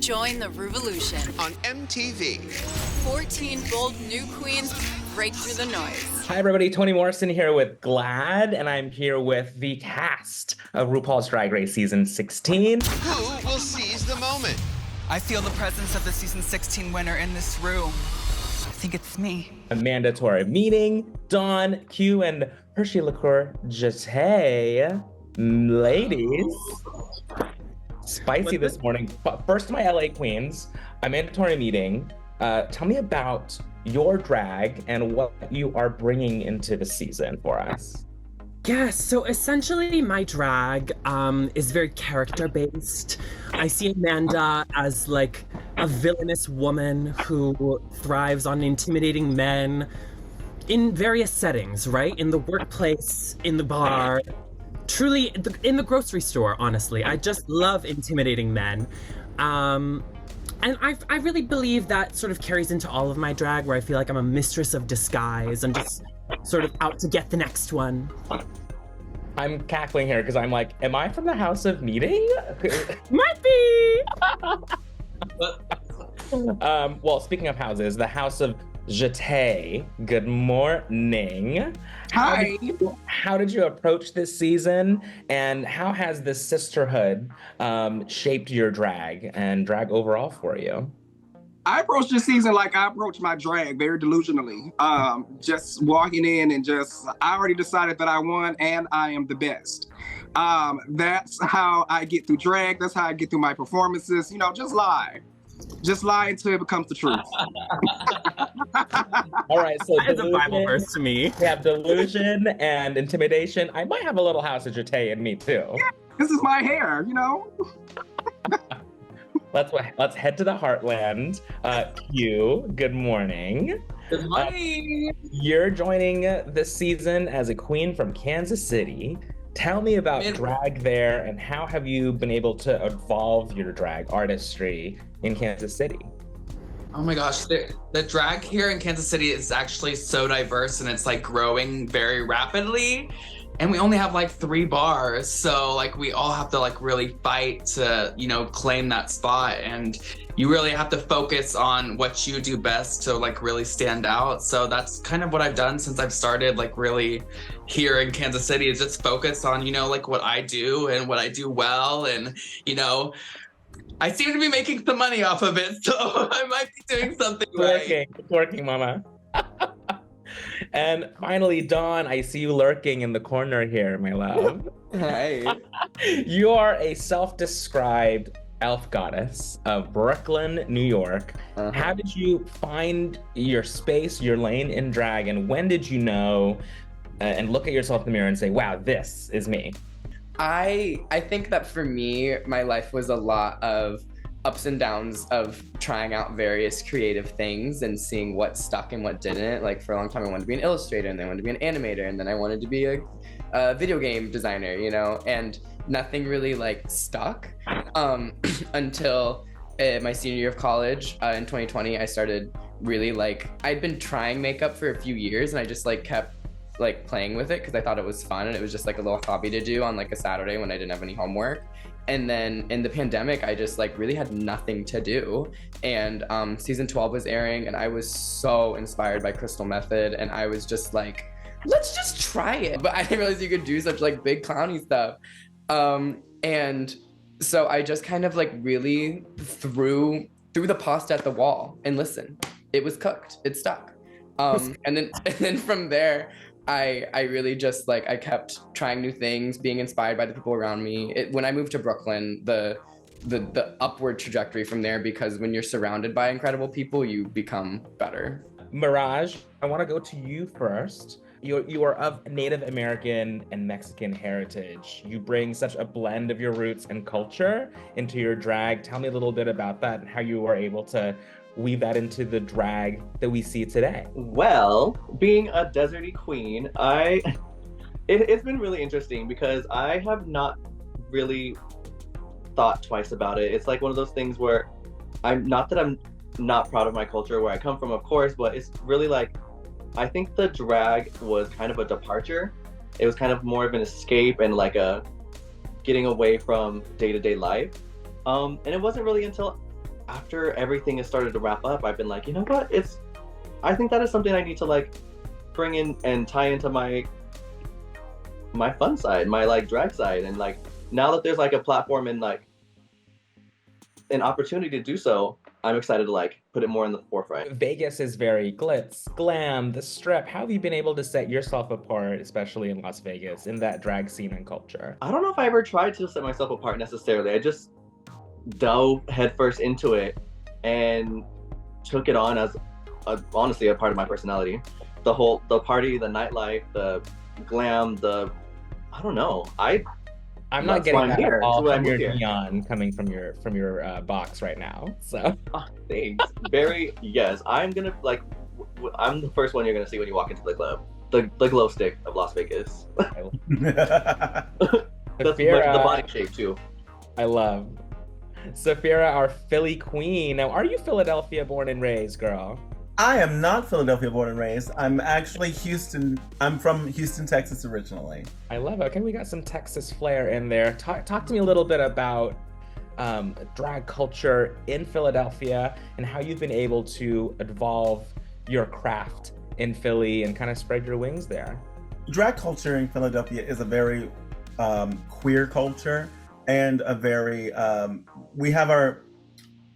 Join the revolution on MTV. 14 bold new queens break through the noise. Hi everybody, Toni Morrison here with GLAAD, and I'm here with the cast of RuPaul's Drag Race Season 16. Who will seize the moment? I feel the presence of the Season 16 winner in this room. I think it's me. A mandatory meeting, Dawn, Q, and Hershey Liqueur Jate. Ladies, spicy this morning. But first, my LA queens, a mandatory meeting. Tell me about your drag and what you are bringing into the season for us. Yes, so essentially my drag is very character-based. I see Amanda as like a villainous woman who thrives on intimidating men in various settings, right? In the workplace, in the bar, truly in the grocery store, honestly. I just love intimidating men. And I really believe that sort of carries into all of my drag, where I feel like I'm a mistress of disguise and just sort of out to get the next one. I'm cackling here because I'm like, am I from the House of Meeting? Might be! Well, speaking of houses, the House of Jate, good morning. Hi. How did you approach this season, and how has this sisterhood shaped your drag and drag overall for you? I approached this season like I approached my drag, very delusionally. Just walking in and I already decided that I won and I am the best. That's how I get through drag. That's how I get through my performances. You know, just lie. Just lie until it becomes the truth. All right, so That is a Bible verse to me. We have delusion and intimidation. I might have a little House of Jate in me too. Yeah, this is my hair, you know? Let's head to the heartland. Q, good morning. Good morning. You're joining this season as a queen from Kansas City. Tell me about drag there, and how have you been able to evolve your drag artistry in Kansas City? Oh my gosh, the drag here in Kansas City is actually so diverse, and it's like growing very rapidly. And we only have like 3 bars, so like we all have to like really fight to, you know, claim that spot. And you really have to focus on what you do best to like really stand out. So that's kind of what I've done since I've started like really here in Kansas City, is just focus on, you know, like what I do and what I do well. And, you know, I seem to be making some money off of it, so I might be doing something right. It's working, mama. And finally, Dawn, I see you lurking in the corner here, my love. Hi. You are a self-described elf goddess of Brooklyn, New York. How did you find your space, your lane in drag, and when did you know and look at yourself in the mirror and say, wow, this is me? I think that for me, my life was a lot of ups and downs of trying out various creative things and seeing what stuck and what didn't. Like for a long time, I wanted to be an illustrator, and then I wanted to be an animator, and then I wanted to be a video game designer, you know, and nothing really like stuck until my senior year of college in 2020. I started really I'd been trying makeup for a few years, and I just like kept like playing with it because I thought it was fun, and it was just like a little hobby to do on like a Saturday when I didn't have any homework. And then in the pandemic, I just like really had nothing to do. And season 12 was airing, and I was so inspired by Crystal Method, and I was just like, let's just try it. But I didn't realize you could do such like big clowny stuff. And so I just kind of like really threw the pasta at the wall, and listen, it was cooked, it stuck. And then from there, I really just like, I kept trying new things, being inspired by the people around me. When I moved to Brooklyn, the upward trajectory from there, because when you're surrounded by incredible people, you become better. Mirage, I want to go to you first. You are of Native American and Mexican heritage. You bring such a blend of your roots and culture into your drag. Tell me a little bit about that and how you were able to weave that into the drag that we see today. Well, being a deserty queen, it's been really interesting because I have not really thought twice about it. It's like one of those things where I'm not proud of my culture, where I come from, of course, but it's really like, I think the drag was kind of a departure. It was kind of more of an escape and like a getting away from day-to-day life. And it wasn't really until after everything has started to wrap up, I've been like, you know what? I think that is something I need to like bring in and tie into my fun side, my like drag side. And like now that there's like a platform and like an opportunity to do so, I'm excited to like put it more in the forefront. Vegas is very glitz, glam, the strip. How have you been able to set yourself apart, especially in Las Vegas, in that drag scene and culture? I don't know if I ever tried to set myself apart necessarily. I just dove headfirst into it and took it on as honestly a part of my personality. The party, the nightlife, the glam, I don't know. I'm not getting that at all from your here. Dion coming from your box right now. So thanks. Yes. I'm gonna like. I'm the first one you're gonna see when you walk into the club. The glow stick of Las Vegas. That's the body shape too. I love. Sapphira, our Philly queen. Now, are you Philadelphia born and raised, girl? I am not Philadelphia born and raised. I'm actually Houston. I'm from Houston, Texas originally. I love it. Okay, we got some Texas flair in there. Talk to me a little bit about drag culture in Philadelphia and how you've been able to evolve your craft in Philly and kind of spread your wings there. Drag culture in Philadelphia is a very queer culture and a very, we have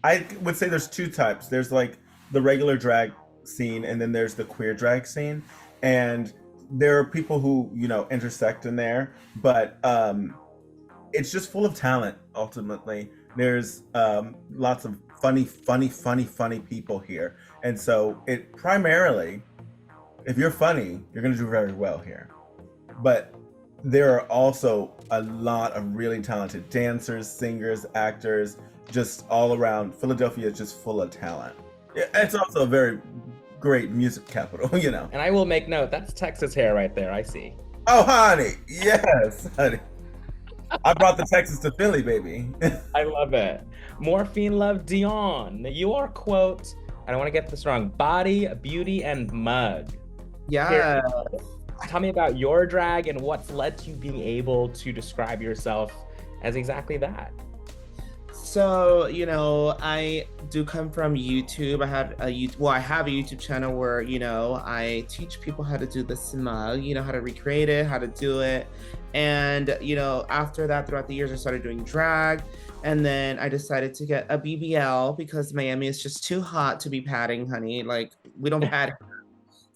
I would say there's two types. There's like the regular drag scene and then there's the queer drag scene. And there are people who, intersect in there, but it's just full of talent, ultimately. There's lots of funny people here. And so it primarily, if you're funny, you're gonna do very well here. But there are also a lot of really talented dancers, singers, actors, just all around. Philadelphia is just full of talent. It's also a very great music capital, And I will make note, that's Texas hair right there, I see. Oh, honey, yes, honey. I brought the Texas to Philly, baby. I love it. Morphine love Dion. You are, quote, I don't want to get this wrong, body, beauty, and mug. Yeah. Tell me about your drag and what's led to you being able to describe yourself as exactly that. So, I do come from YouTube. I have a YouTube channel where, I teach people how to do the smug, how to recreate it, how to do it. And, after that, throughout the years, I started doing drag. And then I decided to get a BBL because Miami is just too hot to be padding, honey. Like, we don't pad.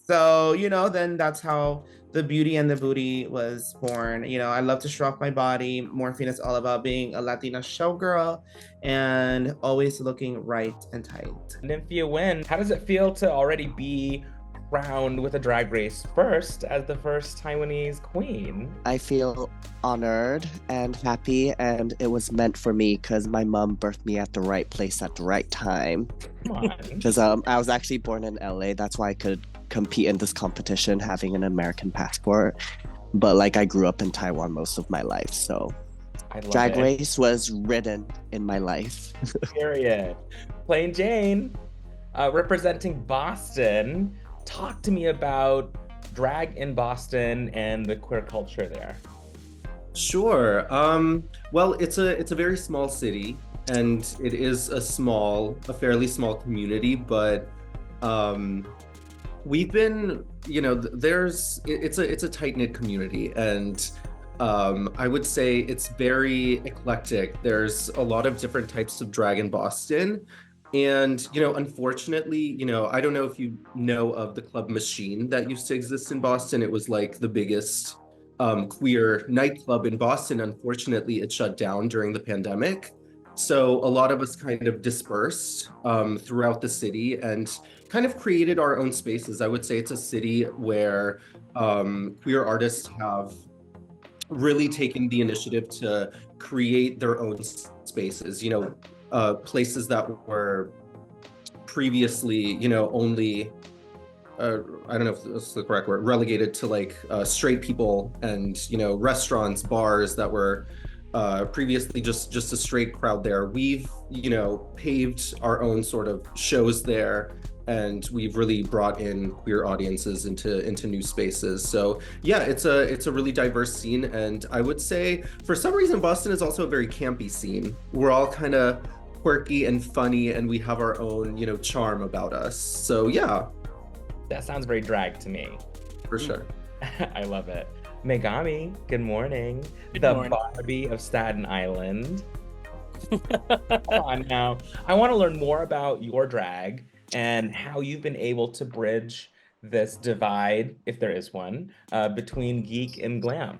So, then that's how the beauty and the booty was born. I love to show off my body. Morphine is all about being a Latina showgirl and always looking right and tight. Nymphia Wynn, how does it feel to already be crowned with a Drag Race first as the first Taiwanese queen? I feel honored and happy, and it was meant for me because my mom birthed me at the right place at the right time. Come on. Because I was actually born in LA. That's why I could compete in this competition having an American passport. But like I grew up in Taiwan most of my life, so Drag Race was written in my life. Period. Plain Jane, representing Boston. Talk to me about drag in Boston and the queer culture there. Sure. Well, it's a very small city, and it is a fairly small community, but we've been, it's a tight-knit community, and I would say it's very eclectic. There's a lot of different types of drag in Boston. And, unfortunately, I don't know if you know of the Club Machine that used to exist in Boston. It was like the biggest queer nightclub in Boston. Unfortunately, it shut down during the pandemic. So a lot of us kind of dispersed throughout the city and kind of created our own spaces. I would say it's a city where queer artists have really taken the initiative to create their own spaces, places that were previously, only, I don't know if that's the correct word, relegated to like straight people and, restaurants, bars that were previously just a straight crowd there. We've, paved our own sort of shows there, and we've really brought in queer audiences into new spaces. So yeah, it's a really diverse scene, and I would say for some reason Boston is also a very campy scene. We're all kind of quirky and funny, and we have our own, you know, charm about us. So yeah. That sounds very drag to me. For sure. I love it. Megami, good morning. Good the morning. Barbie of Staten Island. Come on now. I want to learn more about your drag and how you've been able to bridge this divide, if there is one, between geek and glam.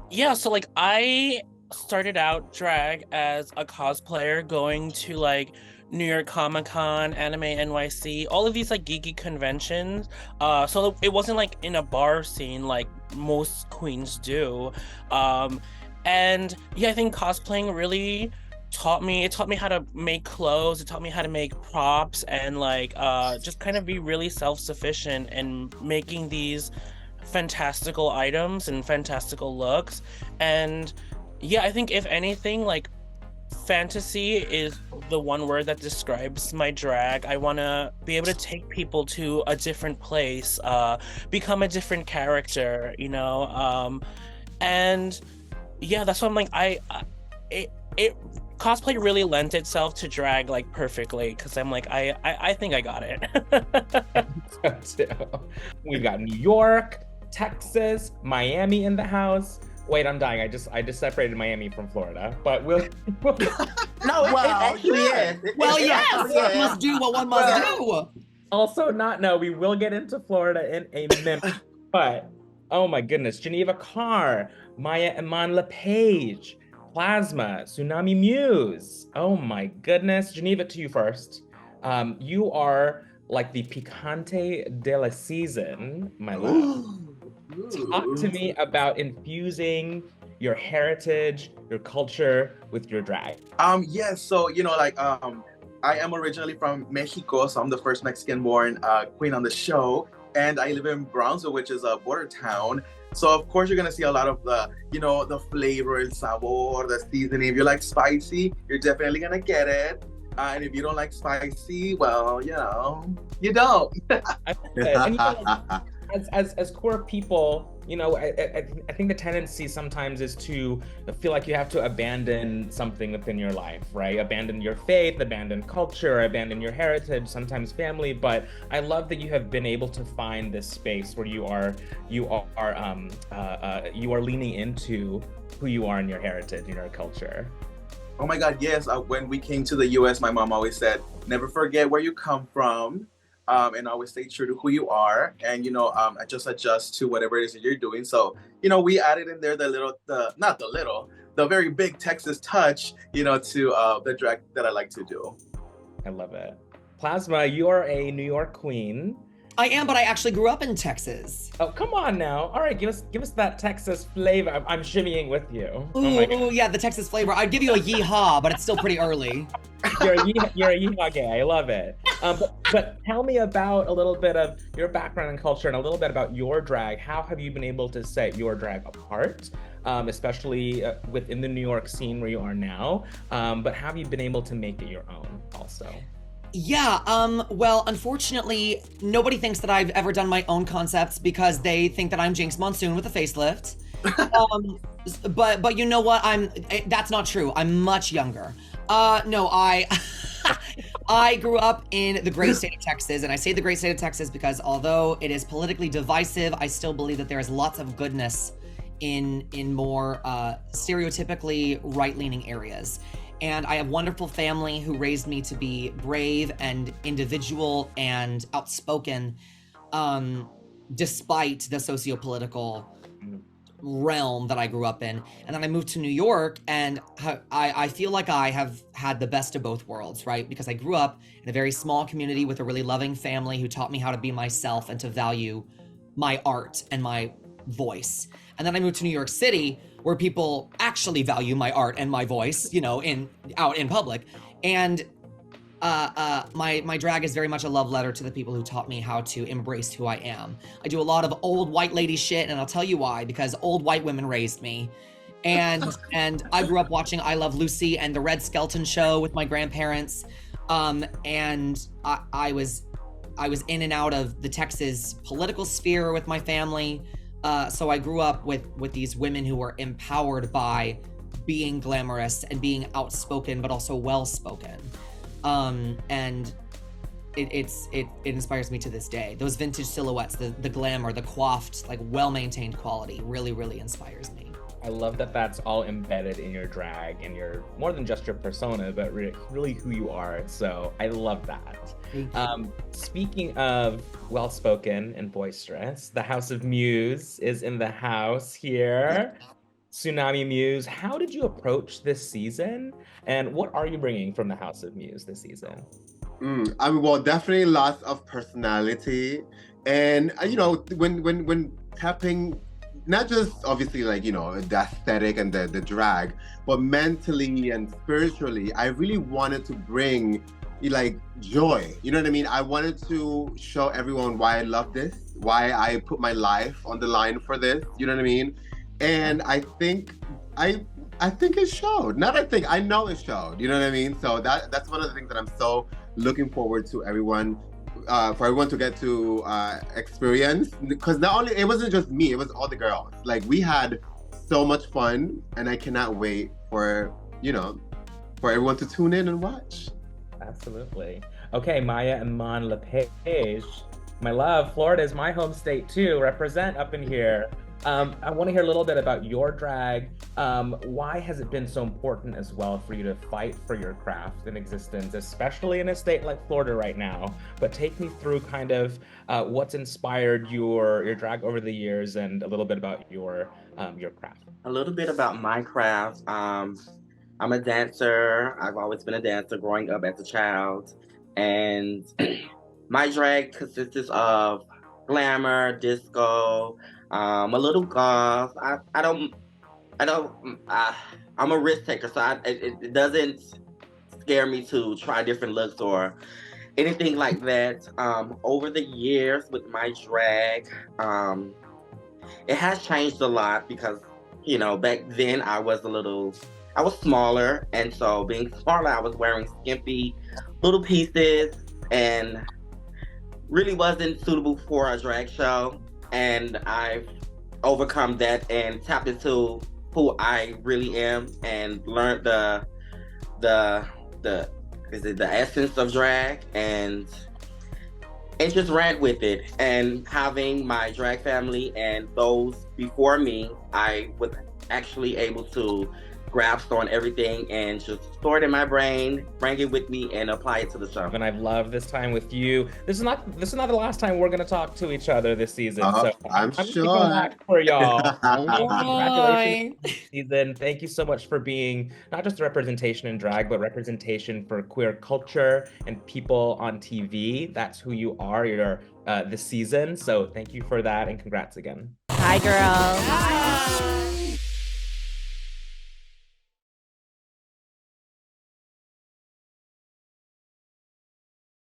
Yeah, so like I started out drag as a cosplayer going to like New York Comic Con, Anime NYC, all of these like geeky conventions. So it wasn't like in a bar scene like most queens do. And yeah, I think cosplaying really taught me how to make clothes, it taught me how to make props and like just kind of be really self-sufficient and making these fantastical items and fantastical looks. And yeah, I think if anything, like fantasy is the one word that describes my drag. I want to be able to take people to a different place, become a different character, you know. And yeah, that's what I'm like. It cosplay really lent itself to drag like perfectly because I'm like I think I got it. We've got New York, Texas, Miami in the house. Wait, I'm dying. I just separated Miami from Florida, but we'll No, it actually is. Well, yes, one must do what one must do. Also, we will get into Florida in a minute, but oh my goodness, Geneva Karr, Mhi'ya Iman LePage, Plasma, Tsunami Muse. Oh my goodness, Geneva, to you first. You are like the picante de la season, my love. Talk to me about infusing your heritage, your culture with your drag. Yes, so I am originally from Mexico, so I'm the first Mexican-born queen on the show, and I live in Brownsville, which is a border town. So of course you're gonna see a lot of the flavor, el sabor, the seasoning. If you like spicy, you're definitely gonna get it. And if you don't like spicy, well, you don't. And, as queer people, I think the tendency sometimes is to feel like you have to abandon something within your life, right? Abandon your faith, abandon culture, abandon your heritage, sometimes family. But I love that you have been able to find this space where you are leaning into who you are in your heritage, in your culture. Oh my God, yes. When we came to the US, my mom always said, never forget where you come from. And always stay true to who you are, and just adjust to whatever it is that you're doing. So we added in there the very big Texas touch, to the drag that I like to do. I love it. Plasma, you are a New York queen. I am, but I actually grew up in Texas. Oh, come on now. All right, give us that Texas flavor. I'm shimmying with you. Ooh, yeah, the Texas flavor. I'd give you a yeehaw, but it's still pretty early. You're a yeehaw gay. I love it. But tell me about a little bit of your background and culture and a little bit about your drag. How have you been able to set your drag apart, especially within the New York scene where you are now? But have you been able to make it your own also? Yeah, well, unfortunately, nobody thinks that I've ever done my own concepts because they think that I'm Jinx Monsoon with a facelift. But you know what? That's not true. I'm much younger. No, I grew up in the great state of Texas, and I say the great state of Texas because although it is politically divisive, I still believe that there is lots of goodness in more stereotypically right-leaning areas. And I have wonderful family who raised me to be brave and individual and outspoken, despite the socio-political realm that I grew up in. And then I moved to New York, and I feel like I have had the best of both worlds, right? Because I grew up in a very small community with a really loving family who taught me how to be myself and to value my art and my voice. And then I moved to New York City, where people actually value my art and my voice, out in public. And my drag is very much a love letter to the people who taught me how to embrace who I am. I do a lot of old white lady shit, and I'll tell you why, because old white women raised me. And I grew up watching I Love Lucy and the Red Skelton Show with my grandparents. And I was in and out of the Texas political sphere with my family. So I grew up with these women who were empowered by being glamorous and being outspoken, but also well-spoken. And it inspires me to this day. Those vintage silhouettes, the glamour, the coiffed, like well-maintained quality really, really inspires me. I love that that's all embedded in your drag and your more than just your persona, but really who you are. So I love that. Speaking of well-spoken and boisterous, the House of Muse is in the house here. Tsunami Muse, how did you approach this season? And what are you bringing from the House of Muse this season? I mean, well, definitely lots of personality. And, you know, when tapping, not just obviously like, you know, the aesthetic and the drag, but mentally and spiritually, I really wanted to bring like joy. You know what I mean? I wanted to show everyone why I love this, why I put my life on the line for this. You know what I mean? And I think it showed. Not I think, I know it showed. You know what I mean? So that's one of the things that I'm so looking forward to everyone. For everyone to get to experience, because not only it wasn't just me, it was all the girls. Like we had so much fun, and I cannot wait for everyone to tune in and watch. Absolutely. Okay, Mhi'ya and Mon LePage, my love, Florida is my home state too. Represent up in here. I want to hear a little bit about your drag. Why has it been so important as well for you to fight for your craft and existence, especially in a state like Florida right now? But take me through kind of what's inspired your drag over the years and a little bit about your craft. A little bit about my craft. I'm a dancer. I've always been a dancer growing up as a child. And my drag consists of glamour, disco, a little goth. I'm a risk taker, so it doesn't scare me to try different looks or anything like that. Over the years with my drag, it has changed a lot because, you know, back then I was smaller, and so being smaller, I was wearing skimpy little pieces and really wasn't suitable for a drag show. And I've overcome that and tapped into who I really am and learned the essence of drag and just ran with it. And having my drag family and those before me, I was actually able to grasp on everything and just store it in my brain, bring it with me, and apply it to the show. And I've loved this time with you. This is not the last time we're gonna talk to each other this season. So I'm sure. Going back for y'all. Oh, congratulations this season. Thank you so much for being not just a representation in drag, but representation for queer culture and people on TV. That's who you are. You're this season. So thank you for that, and congrats again. Hi, girls.